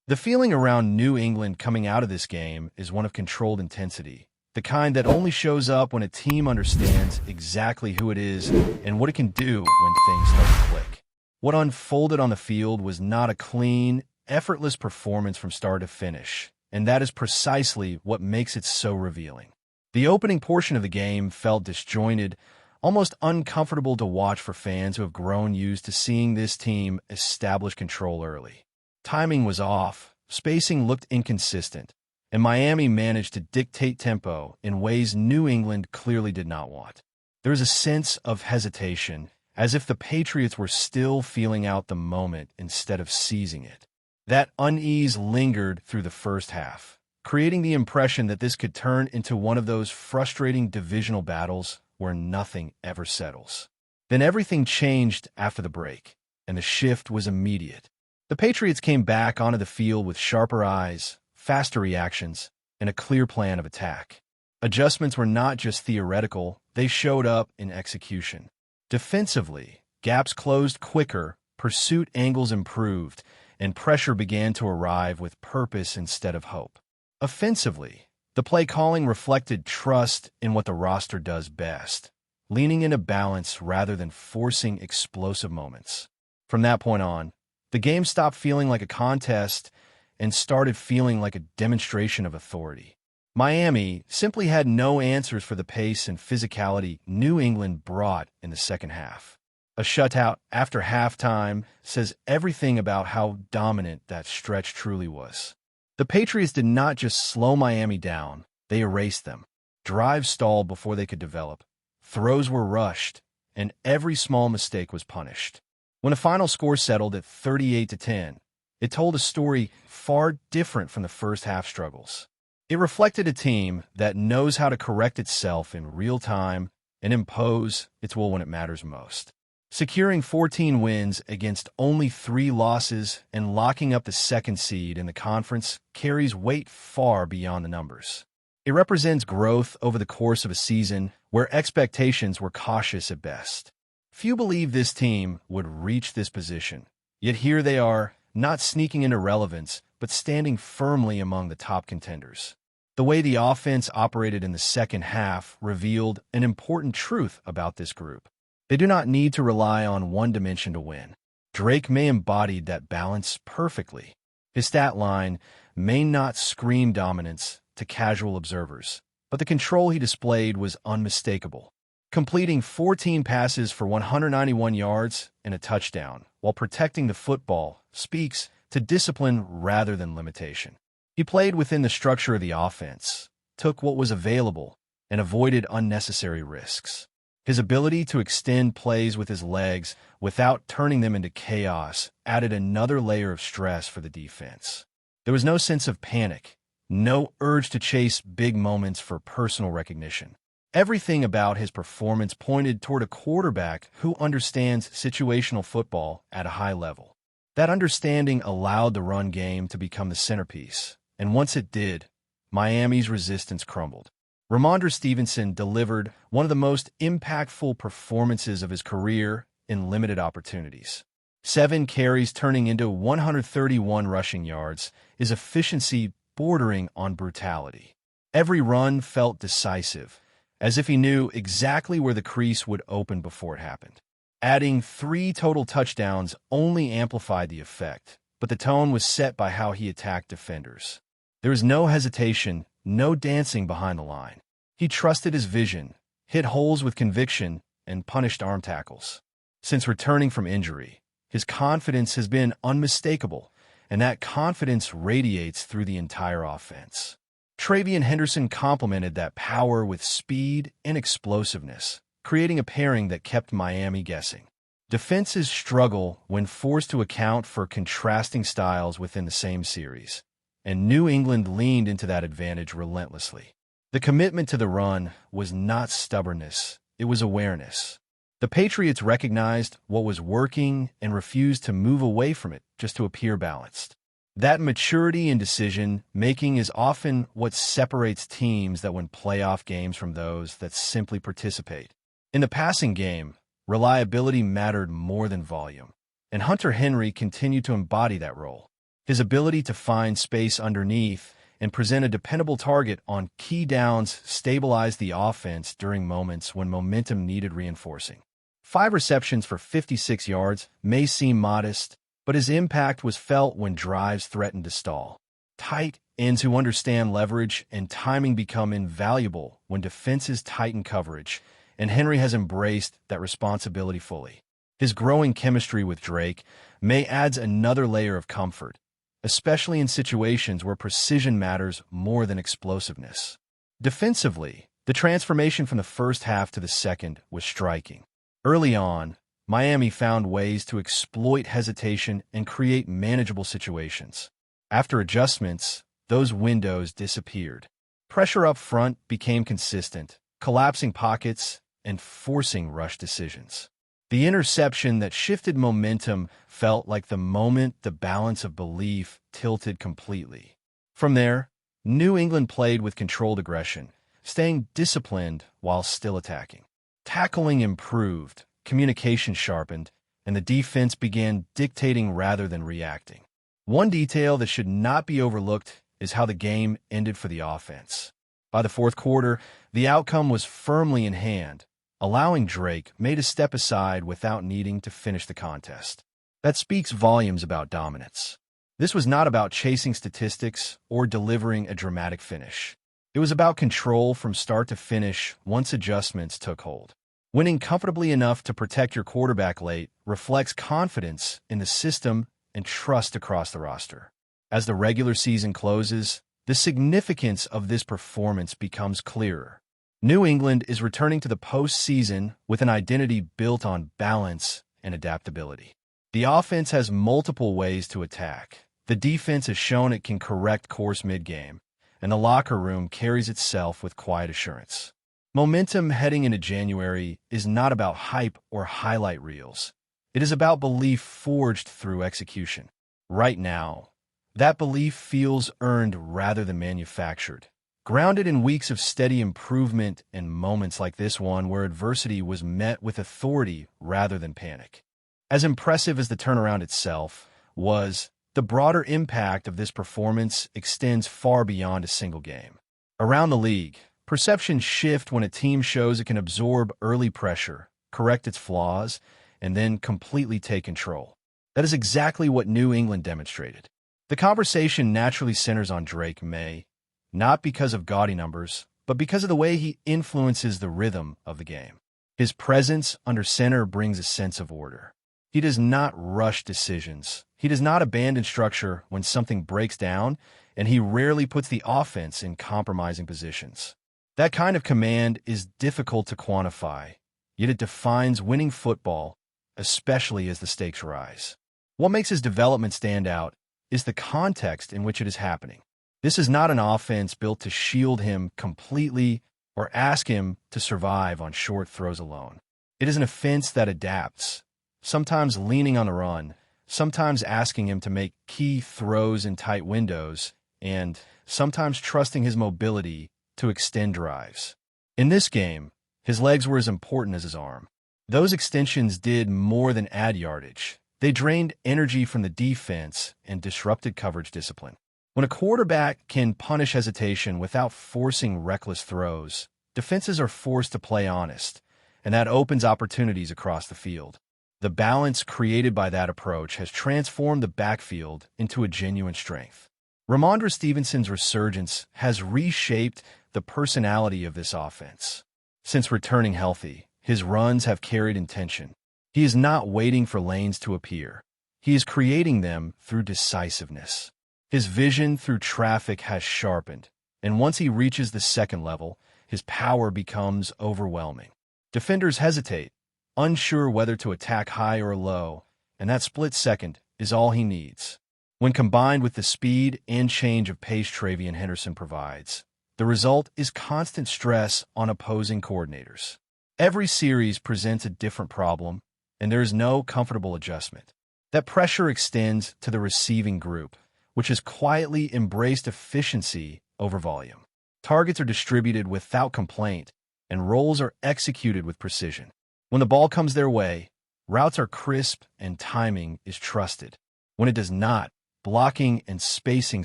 The feeling around New England coming out of this game is one of controlled intensity, the kind that only shows up when a team understands exactly who it is and what it can do when things start to click. What unfolded on the field was not a clean, effortless performance from start to finish, and that is precisely what makes it so revealing. The opening portion of the game felt disjointed, almost uncomfortable to watch for fans who have grown used to seeing this team establish control early. Timing was off, spacing looked inconsistent, and Miami managed to dictate tempo in ways New England clearly did not want. There was a sense of hesitation, as if the Patriots were still feeling out the moment instead of seizing it. That unease lingered through the first half, creating the impression that this could turn into one of those frustrating divisional battles where nothing ever settles. Then everything changed after the break, and the shift was immediate. The Patriots came back onto the field with sharper eyes, faster reactions, and a clear plan of attack. Adjustments were not just theoretical, they showed up in execution. Defensively, gaps closed quicker, pursuit angles improved, and pressure began to arrive with purpose instead of hope. Offensively, the play calling reflected trust in what the roster does best, leaning into balance rather than forcing explosive moments. From that point on, the game stopped feeling like a contest and started feeling like a demonstration of authority. Miami simply had no answers for the pace and physicality New England brought in the second half. A shutout after halftime says everything about how dominant that stretch truly was. The Patriots did not just slow Miami down, they erased them. Drives stalled before they could develop, throws were rushed, and every small mistake was punished. When the final score settled at 38-10, it told a story far different from the first half struggles. It reflected a team that knows how to correct itself in real time and impose its will when it matters most. Securing 14 wins against only 3 losses and locking up the second seed in the conference carries weight far beyond the numbers. It represents growth over the course of a season where expectations were cautious at best. Few believed this team would reach this position, yet here they are, not sneaking into relevance, but standing firmly among the top contenders. The way the offense operated in the second half revealed an important truth about this group. They do not need to rely on one dimension to win. Drake may embody that balance perfectly. His stat line may not scream dominance to casual observers, but the control he displayed was unmistakable. Completing 14 passes for 191 yards and a touchdown while protecting the football speaks to discipline rather than limitation. He played within the structure of the offense, took what was available, and avoided unnecessary risks. His ability to extend plays with his legs without turning them into chaos added another layer of stress for the defense. There was no sense of panic, no urge to chase big moments for personal recognition. Everything about his performance pointed toward a quarterback who understands situational football at a high level. That understanding allowed the run game to become the centerpiece, and once it did, Miami's resistance crumbled. Ramondre Stevenson delivered one of the most impactful performances of his career in limited opportunities. 7 carries turning into 131 rushing yards, his efficiency bordering on brutality. Every run felt decisive, as if he knew exactly where the crease would open before it happened. Adding 3 total touchdowns only amplified the effect, but the tone was set by how he attacked defenders. There was no hesitation, no dancing behind the line. He trusted his vision, hit holes with conviction, and punished arm tackles. Since returning from injury, his confidence has been unmistakable, and that confidence radiates through the entire offense. Travion Henderson complemented that power with speed and explosiveness, creating a pairing that kept Miami guessing. Defenses struggle when forced to account for contrasting styles within the same series, and New England leaned into that advantage relentlessly. The commitment to the run was not stubbornness, it was awareness. The Patriots recognized what was working and refused to move away from it just to appear balanced. That maturity in decision-making is often what separates teams that win playoff games from those that simply participate. In the passing game, reliability mattered more than volume, and Hunter Henry continued to embody that role. His ability to find space underneath and present a dependable target on key downs stabilized the offense during moments when momentum needed reinforcing. 5 receptions for 56 yards may seem modest, but his impact was felt when drives threatened to stall. Tight ends who understand leverage and timing become invaluable when defenses tighten coverage, and Henry has embraced that responsibility fully. His growing chemistry with Drake may add another layer of comfort, especially in situations where precision matters more than explosiveness. Defensively, the transformation from the first half to the second was striking. Early on, Miami found ways to exploit hesitation and create manageable situations. After adjustments, those windows disappeared. Pressure up front became consistent, collapsing pockets and forcing rush decisions. The interception that shifted momentum felt like the moment the balance of belief tilted completely. From there, New England played with controlled aggression, staying disciplined while still attacking. Tackling improved, communication sharpened, and the defense began dictating rather than reacting. One detail that should not be overlooked is how the game ended for the offense. By the fourth quarter, the outcome was firmly in hand, allowing Drake to step aside without needing to finish the contest. That speaks volumes about dominance. This was not about chasing statistics or delivering a dramatic finish. It was about control from start to finish once adjustments took hold. Winning comfortably enough to protect your quarterback late reflects confidence in the system and trust across the roster. As the regular season closes, the significance of this performance becomes clearer. New England is returning to the postseason with an identity built on balance and adaptability. The offense has multiple ways to attack. The defense has shown it can correct course mid-game, and the locker room carries itself with quiet assurance. Momentum heading into January is not about hype or highlight reels. It is about belief forged through execution. Right now, that belief feels earned rather than manufactured, grounded in weeks of steady improvement and moments like this one where adversity was met with authority rather than panic. As impressive as the turnaround itself was, the broader impact of this performance extends far beyond a single game. Around the league, perceptions shift when a team shows it can absorb early pressure, correct its flaws, and then completely take control. That is exactly what New England demonstrated. The conversation naturally centers on Drake May, not because of gaudy numbers, but because of the way he influences the rhythm of the game. His presence under center brings a sense of order. He does not rush decisions. He does not abandon structure when something breaks down, and he rarely puts the offense in compromising positions. That kind of command is difficult to quantify, yet it defines winning football, especially as the stakes rise. What makes his development stand out is the context in which it is happening. This is not an offense built to shield him completely or ask him to survive on short throws alone. It is an offense that adapts, sometimes leaning on the run, sometimes asking him to make key throws in tight windows, and sometimes trusting his mobility to extend drives. In this game, his legs were as important as his arm. Those extensions did more than add yardage. They drained energy from the defense and disrupted coverage discipline. When a quarterback can punish hesitation without forcing reckless throws, defenses are forced to play honest, and that opens opportunities across the field. The balance created by that approach has transformed the backfield into a genuine strength. Ramondre Stevenson's resurgence has reshaped the personality of this offense. Since returning healthy, his runs have carried intention. He is not waiting for lanes to appear. He is creating them through decisiveness. His vision through traffic has sharpened, and once he reaches the second level, his power becomes overwhelming. Defenders hesitate, unsure whether to attack high or low, and that split second is all he needs. When combined with the speed and change of pace Travion Henderson provides, the result is constant stress on opposing coordinators. Every series presents a different problem, and there is no comfortable adjustment. That pressure extends to the receiving group, which has quietly embraced efficiency over volume. Targets are distributed without complaint, and rolls are executed with precision. When the ball comes their way, routes are crisp and timing is trusted. When it does not, blocking, and spacing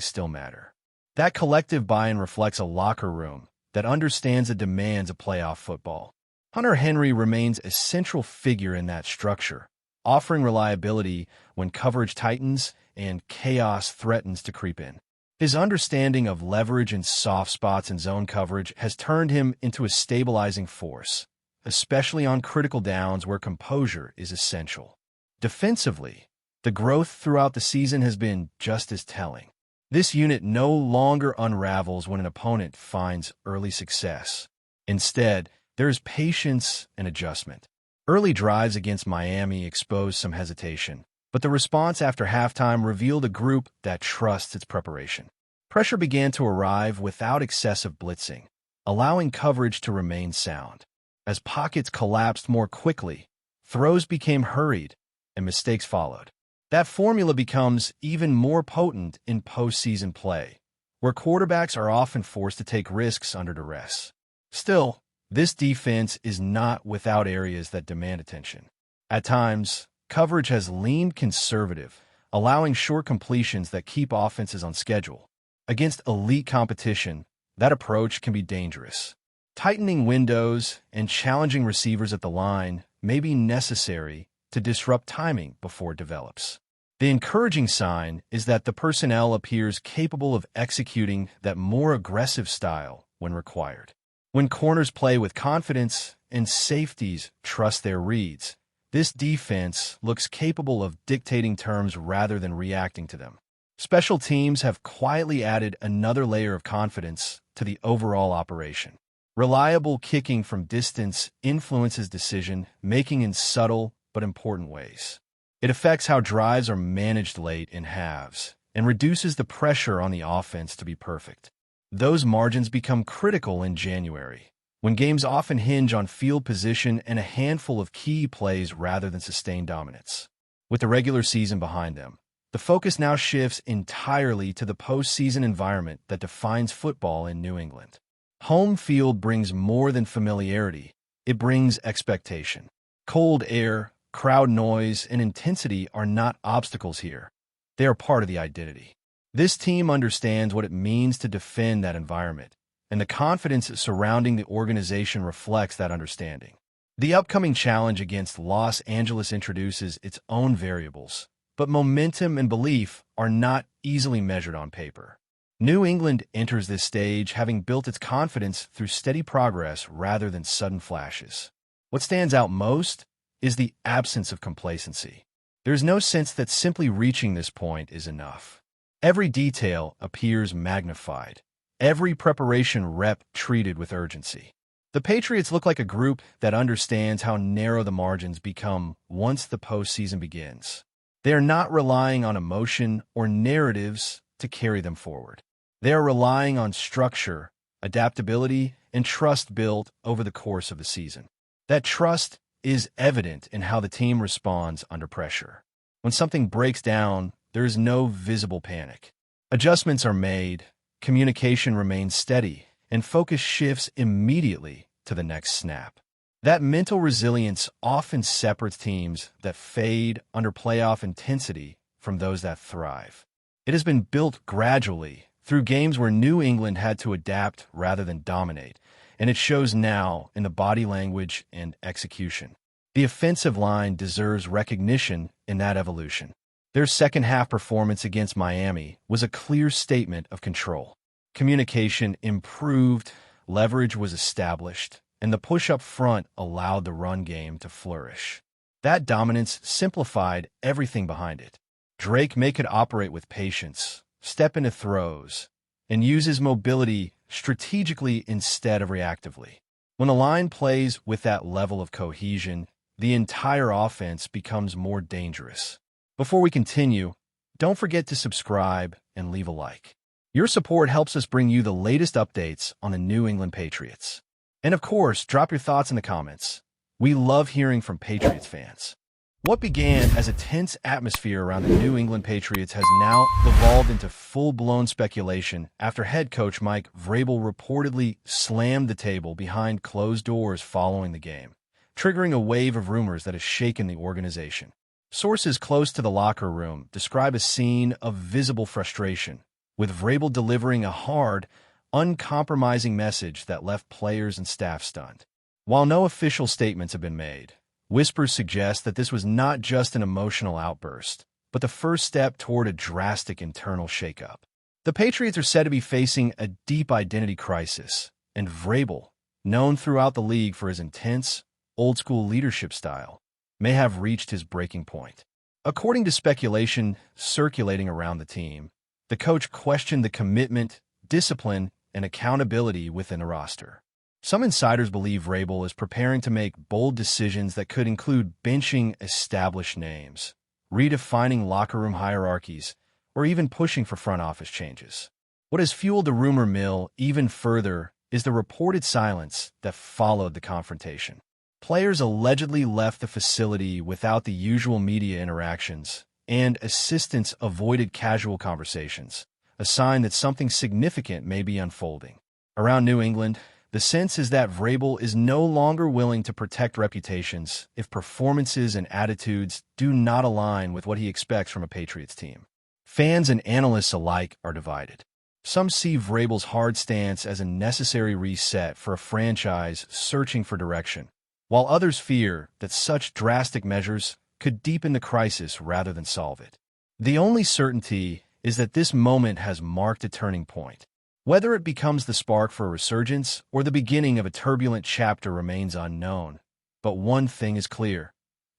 still matter. That collective buy-in reflects a locker room that understands the demands of playoff football. Hunter Henry remains a central figure in that structure, offering reliability when coverage tightens and chaos threatens to creep in. His understanding of leverage and soft spots in zone coverage has turned him into a stabilizing force, especially on critical downs where composure is essential. Defensively, the growth throughout the season has been just as telling. This unit no longer unravels when an opponent finds early success. Instead, there is patience and adjustment. Early drives against Miami exposed some hesitation, but the response after halftime revealed a group that trusts its preparation. Pressure began to arrive without excessive blitzing, allowing coverage to remain sound. As pockets collapsed more quickly, throws became hurried, and mistakes followed. That formula becomes even more potent in postseason play, where quarterbacks are often forced to take risks under duress. Still, this defense is not without areas that demand attention. At times, coverage has leaned conservative, allowing short completions that keep offenses on schedule. Against elite competition, that approach can be dangerous. Tightening windows and challenging receivers at the line may be necessary to disrupt timing before it develops. The encouraging sign is that the personnel appears capable of executing that more aggressive style when required. When corners play with confidence and safeties trust their reads, this defense looks capable of dictating terms rather than reacting to them. Special teams have quietly added another layer of confidence to the overall operation. Reliable kicking from distance influences decision-making in subtle but important ways. It affects how drives are managed late in halves and reduces the pressure on the offense to be perfect. Those margins become critical in January, when games often hinge on field position and a handful of key plays rather than sustained dominance. With the regular season behind them, the focus now shifts entirely to the postseason environment that defines football in New England. Home field brings more than familiarity, it brings expectation. Cold air, crowd noise, and intensity are not obstacles here. They are part of the identity. This team understands what it means to defend that environment, and the confidence surrounding the organization reflects that understanding. The upcoming challenge against Los Angeles introduces its own variables, but momentum and belief are not easily measured on paper. New England enters this stage having built its confidence through steady progress rather than sudden flashes. What stands out most is the absence of complacency. There's no sense that simply reaching this point is enough. Every detail appears magnified, every preparation rep treated with urgency. The Patriots look like a group that understands how narrow the margins become once the postseason begins. They are not relying on emotion or narratives to carry them forward. They are relying on structure, adaptability, and trust built over the course of the season. That trust is evident in how the team responds under pressure. When something breaks down, there is no visible panic. Adjustments are made, communication remains steady, and focus shifts immediately to the next snap. That mental resilience often separates teams that fade under playoff intensity from those that thrive. It has been built gradually through games where New England had to adapt rather than dominate, and it shows now in the body language and execution. The offensive line deserves recognition in that evolution. Their second-half performance against Miami was a clear statement of control. Communication improved, leverage was established, and the push up front allowed the run game to flourish. That dominance simplified everything behind it. Drake could operate with patience, step into throws, and use his mobility strategically instead of reactively. When a line plays with that level of cohesion, the entire offense becomes more dangerous. Before we continue, don't forget to subscribe and leave a like. Your support helps us bring you the latest updates on the New England Patriots. And of course, drop your thoughts in the comments. We love hearing from Patriots fans. What began as a tense atmosphere around the New England Patriots has now evolved into full-blown speculation after head coach Mike Vrabel reportedly slammed the table behind closed doors following the game, triggering a wave of rumors that has shaken the organization. Sources close to the locker room describe a scene of visible frustration, with VRABEL delivering a hard, uncompromising message that left players and staff stunned. While no official statements have been made, whispers suggest that this was not just an emotional outburst, but the first step toward a drastic internal shakeup. The Patriots are said to be facing a deep identity crisis, and VRABEL, known throughout the league for his intense, old-school leadership style, may have reached his breaking point. According to speculation circulating around the team, the coach questioned the commitment, discipline, and accountability within the roster. Some insiders believe VRABEL is preparing to make bold decisions that could include benching established names, redefining locker room hierarchies, or even pushing for front office changes. What has fueled the rumor mill even further is the reported silence that followed the confrontation. Players allegedly left the facility without the usual media interactions, and assistants avoided casual conversations, a sign that something significant may be unfolding. Around New England, the sense is that VRABEL is no longer willing to protect reputations if performances and attitudes do not align with what he expects from a Patriots team. Fans and analysts alike are divided. Some see VRABEL's hard stance as a necessary reset for a franchise searching for direction, while others fear that such drastic measures could deepen the crisis rather than solve it. The only certainty is that this moment has marked a turning point. Whether it becomes the spark for a resurgence or the beginning of a turbulent chapter remains unknown. But one thing is clear.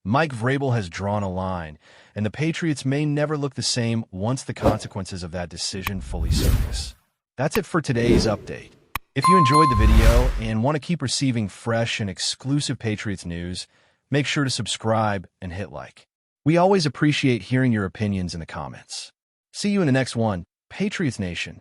Mike VRABEL has drawn a line, and the Patriots may never look the same once the consequences of that decision fully surface. That's it for today's update. If you enjoyed the video and want to keep receiving fresh and exclusive Patriots news, make sure to subscribe and hit like. We always appreciate hearing your opinions in the comments. See you in the next one, Patriots Nation.